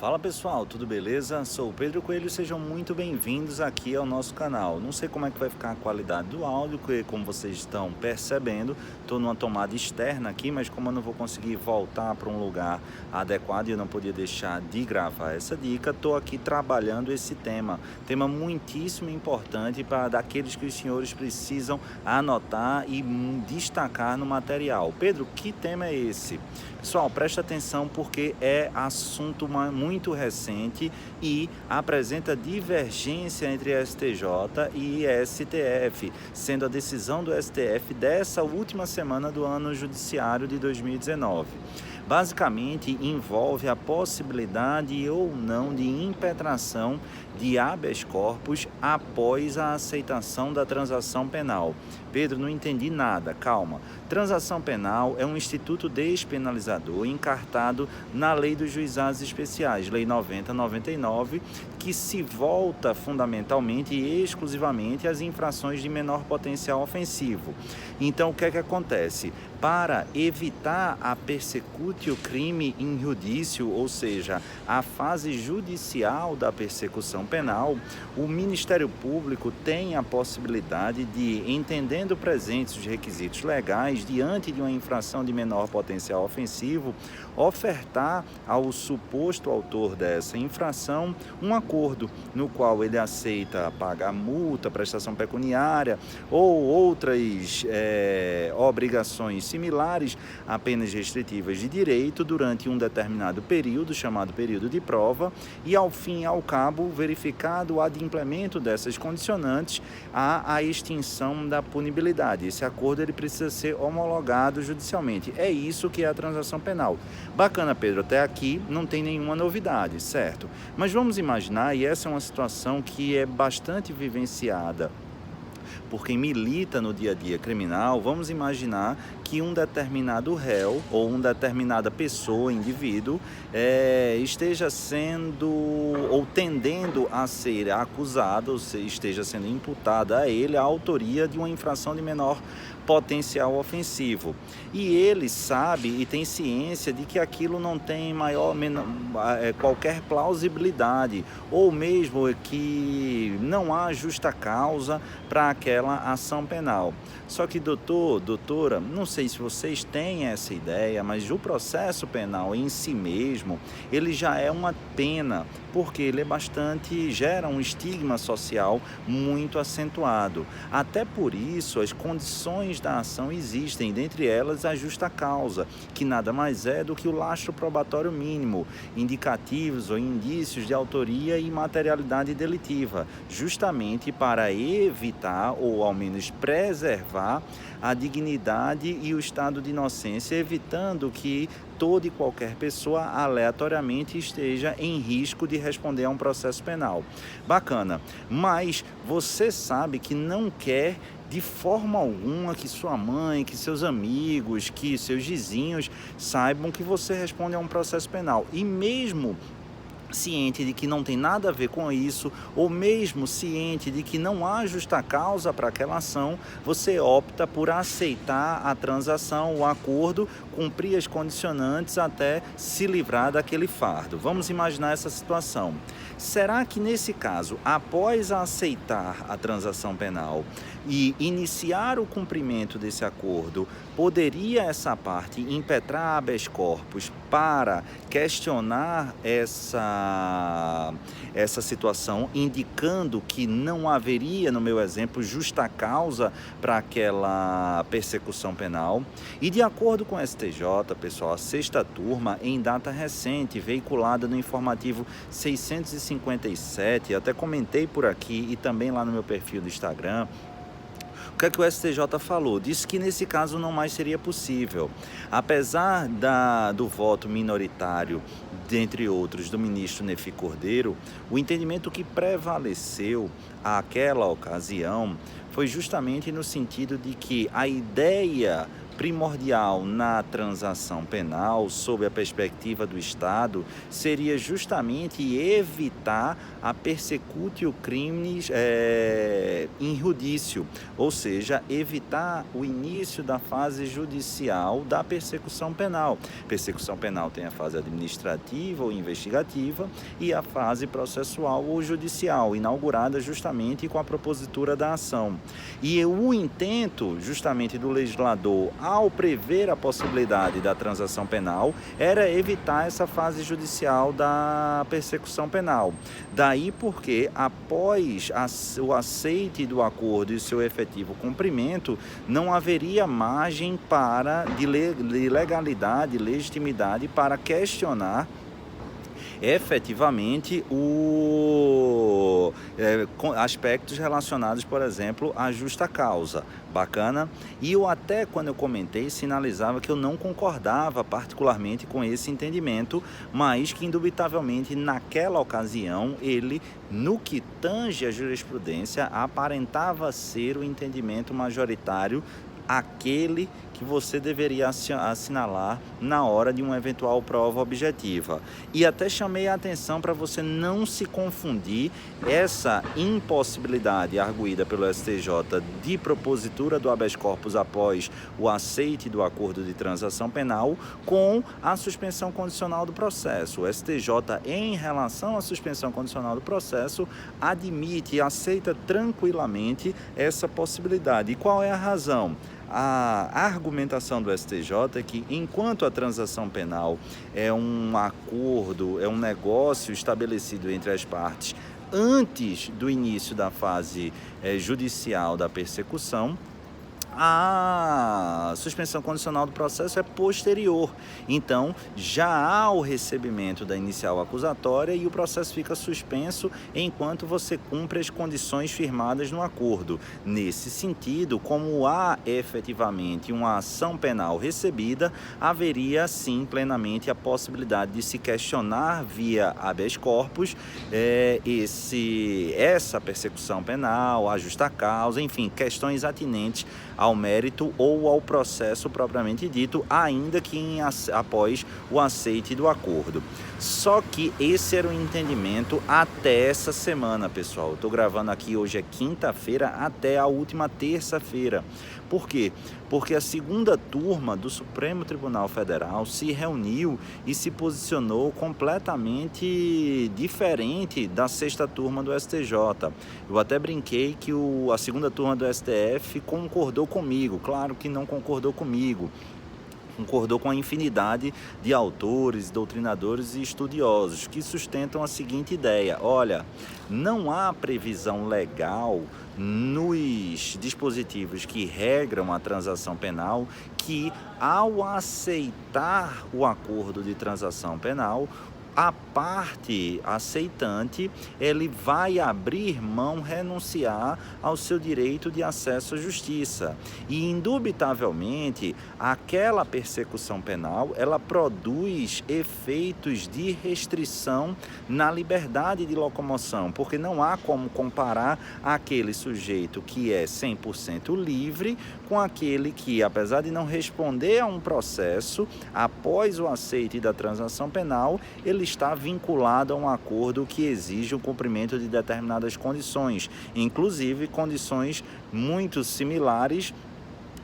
Fala pessoal, tudo beleza? Sou o Pedro Coelho, sejam muito bem-vindos aqui ao nosso canal. Não sei como é que vai ficar a qualidade do áudio, porque como vocês estão percebendo, estou numa tomada externa aqui, mas como eu não vou conseguir voltar para um lugar adequado e eu não podia deixar de gravar essa dica, estou aqui trabalhando esse tema muitíssimo importante para daqueles que os senhores precisam anotar e destacar no material. Pedro, que tema é esse? Pessoal, presta atenção porque é assunto muito recente e apresenta divergência entre STJ e STF, sendo a decisão do STF dessa última semana do ano judiciário de 2019. Basicamente, envolve a possibilidade ou não de impetração de habeas corpus após a aceitação da transação penal. Pedro, não entendi nada, calma. Transação penal é um instituto despenalizador encartado na Lei dos Juizados Especiais, Lei 90/99, que se volta fundamentalmente e exclusivamente às infrações de menor potencial ofensivo. Então, o que é que acontece? Para evitar a persecutio crime in judicio, ou seja, a fase judicial da persecução penal, o Ministério Público tem a possibilidade de, entendendo presentes os requisitos legais, diante de uma infração de menor potencial ofensivo, ofertar ao suposto autor dessa infração um acordo no qual ele aceita pagar multa, prestação pecuniária ou outras obrigações similares a penas restritivas de direito durante um determinado período, chamado período de prova, e ao fim e ao cabo, verificado o adimplemento dessas condicionantes, a extinção da punibilidade. Esse acordo ele precisa ser homologado judicialmente. É isso que é a transação penal. Bacana, Pedro, até aqui não tem nenhuma novidade, certo? Mas vamos imaginar, e essa é uma situação que é bastante vivenciada por quem milita no dia a dia criminal, vamos imaginar que um determinado réu ou uma determinada pessoa, indivíduo, esteja sendo ou tendendo a ser acusado, ou esteja sendo imputada a ele a autoria de uma infração de menor potencial ofensivo. E ele sabe e tem ciência de que aquilo não tem qualquer plausibilidade, ou mesmo que não há justa causa para aquela ação penal. Só que, doutora, não sei se vocês têm essa ideia, mas o processo penal em si mesmo, ele já é uma pena, porque ele gera um estigma social muito acentuado. Até por isso, as condições da ação existem, dentre elas a justa causa, que nada mais é do que o lastro probatório mínimo, indicativos ou indícios de autoria e materialidade delitiva, justamente para evitar ou ao menos preservar a dignidade e o estado de inocência, evitando que toda e qualquer pessoa aleatoriamente esteja em risco de responder a um processo penal. Bacana, mas você sabe que não quer de forma alguma que sua mãe, que seus amigos, que seus vizinhos saibam que você responde a um processo penal. E mesmo ciente de que não tem nada a ver com isso, ou mesmo ciente de que não há justa causa para aquela ação, você opta por aceitar a transação, o acordo, cumprir as condicionantes até se livrar daquele fardo. Vamos imaginar essa situação. Será que nesse caso, após aceitar a transação penal e iniciar o cumprimento desse acordo, poderia essa parte impetrar habeas corpus para questionar essa situação, indicando que não haveria, no meu exemplo, justa causa para aquela persecução penal? E de acordo com o STJ, pessoal, a sexta turma, em data recente, veiculada no informativo 657, até comentei por aqui e também lá no meu perfil do Instagram, o que é que o STJ falou? Disse que nesse caso não mais seria possível. Apesar do voto minoritário, dentre outros, do ministro Nefi Cordeiro, o entendimento que prevaleceu àquela ocasião foi justamente no sentido de que a ideia primordial na transação penal, sob a perspectiva do Estado, seria justamente evitar a persecutio criminis in judicio, ou seja, evitar o início da fase judicial da persecução penal. Persecução penal tem a fase administrativa ou investigativa e a fase processual ou judicial, inaugurada justamente com a propositura da ação. E o intento justamente do legislador, ao prever a possibilidade da transação penal, era evitar essa fase judicial da persecução penal. Daí porque, após o aceite do acordo e seu efetivo cumprimento, não haveria margem de legalidade, legitimidade para questionar efetivamente aspectos relacionados, por exemplo, à justa causa. Bacana? E eu até, quando eu comentei, sinalizava que eu não concordava particularmente com esse entendimento, mas que indubitavelmente naquela ocasião ele, no que tange a jurisprudência, aparentava ser o entendimento majoritário, aquele que você deveria assinalar na hora de uma eventual prova objetiva. E até chamei a atenção para você não se confundir essa impossibilidade arguída pelo STJ de propositura do habeas corpus após o aceite do acordo de transação penal com a suspensão condicional do processo. O STJ, em relação à suspensão condicional do processo, admite e aceita tranquilamente essa possibilidade. E qual é a razão? A argumentação do STJ é que, enquanto a transação penal é um acordo, é um negócio estabelecido entre as partes antes do início da fase judicial da persecução, a suspensão condicional do processo é posterior. Então, já há o recebimento da inicial acusatória e o processo fica suspenso enquanto você cumpre as condições firmadas no acordo. Nesse sentido, como há efetivamente uma ação penal recebida, haveria sim plenamente a possibilidade de se questionar via habeas corpus essa persecução penal, a justa causa, enfim, questões atinentes ao mérito ou ao processo propriamente dito, ainda que após o aceite do acordo. Só que esse era o entendimento até essa semana, pessoal. Eu estou gravando aqui, hoje é quinta-feira, até a última terça-feira. Por quê? Porque a segunda turma do Supremo Tribunal Federal se reuniu e se posicionou completamente diferente da sexta turma do STJ. Eu até brinquei que a segunda turma do STF concordou comigo. Claro que não concordou comigo. Concordou com a infinidade de autores, doutrinadores e estudiosos que sustentam a seguinte ideia: olha, não há previsão legal nos dispositivos que regram a transação penal que, ao aceitar o acordo de transação penal, a parte aceitante, ele vai abrir mão, renunciar ao seu direito de acesso à justiça. E, indubitavelmente, aquela persecução penal, ela produz efeitos de restrição na liberdade de locomoção, porque não há como comparar aquele sujeito que é 100% livre com aquele que, apesar de não responder a um processo, após o aceite da transação penal, ele está vinculado a um acordo que exige o cumprimento de determinadas condições, inclusive condições muito similares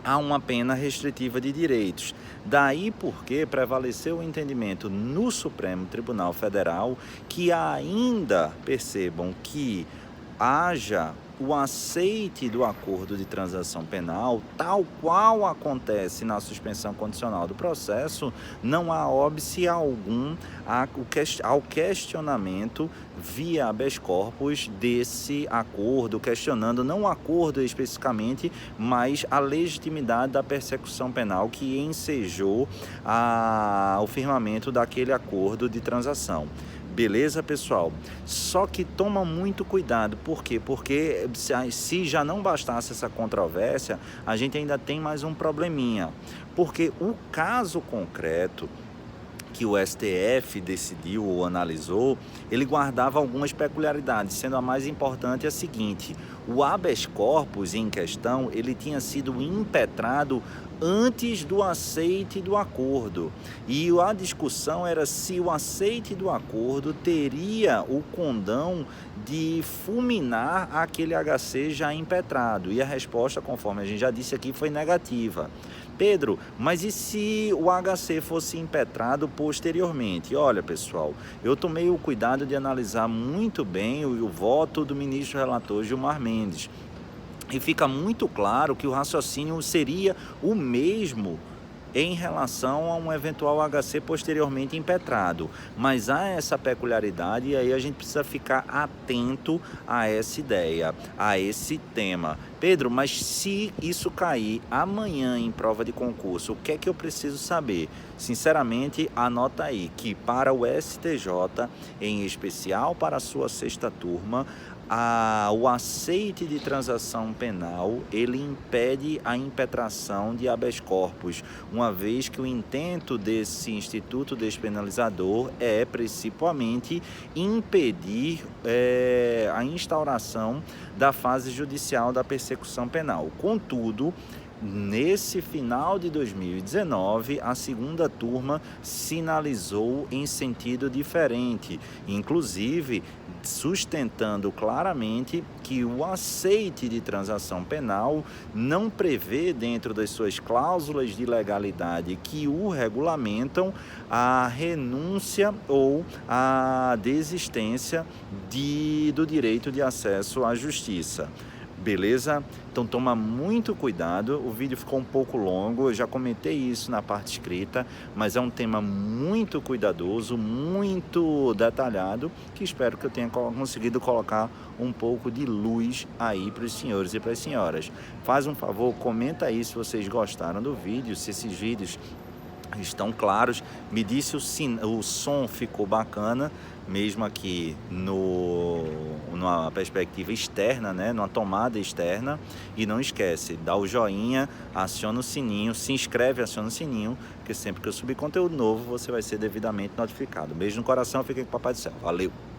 a uma pena restritiva de direitos. Daí porque prevaleceu o entendimento no Supremo Tribunal Federal que ainda percebam que haja o aceite do acordo de transação penal, tal qual acontece na suspensão condicional do processo, não há óbice algum ao questionamento via habeas corpus desse acordo, questionando não o acordo especificamente, mas a legitimidade da persecução penal que ensejou o firmamento daquele acordo de transação. Beleza, pessoal? Só que toma muito cuidado. Por quê? Porque se já não bastasse essa controvérsia, a gente ainda tem mais um probleminha. Porque o caso concreto que o STF decidiu ou analisou, ele guardava algumas peculiaridades, sendo a mais importante a seguinte: o habeas corpus em questão, ele tinha sido impetrado antes do aceite do acordo. E a discussão era se o aceite do acordo teria o condão de fulminar aquele HC já impetrado. E a resposta, conforme a gente já disse aqui, foi negativa. Pedro, mas e se o HC fosse impetrado posteriormente? Olha, pessoal, eu tomei o cuidado de analisar muito bem o voto do ministro relator Gilmar Mendes. E fica muito claro que o raciocínio seria o mesmo em relação a um eventual HC posteriormente impetrado. Mas há essa peculiaridade e aí a gente precisa ficar atento a essa ideia, a esse tema. Pedro, mas se isso cair amanhã em prova de concurso, o que é que eu preciso saber? Sinceramente, anota aí que para o STJ, em especial para a sua sexta turma, o aceite de transação penal, ele impede a impetração de habeas corpus, uma vez que o intento desse instituto despenalizador é principalmente impedir a instauração da fase judicial da persecução penal. Contudo, nesse final de 2019, a segunda turma sinalizou em sentido diferente, inclusive sustentando claramente que o aceite de transação penal não prevê dentro das suas cláusulas de legalidade que o regulamentam a renúncia ou a desistência do direito de acesso à justiça. Beleza? Então toma muito cuidado, o vídeo ficou um pouco longo, eu já comentei isso na parte escrita, mas é um tema muito cuidadoso, muito detalhado, que espero que eu tenha conseguido colocar um pouco de luz aí para os senhores e para as senhoras. Faz um favor, comenta aí se vocês gostaram do vídeo, se esses vídeos estão claros, me diz se o som ficou bacana, mesmo aqui numa perspectiva externa, né, numa tomada externa. E não esquece, dá o joinha, aciona o sininho, se inscreve, aciona o sininho, porque sempre que eu subir conteúdo novo, você vai ser devidamente notificado. Beijo no coração, fiquem com o Papai do Céu. Valeu!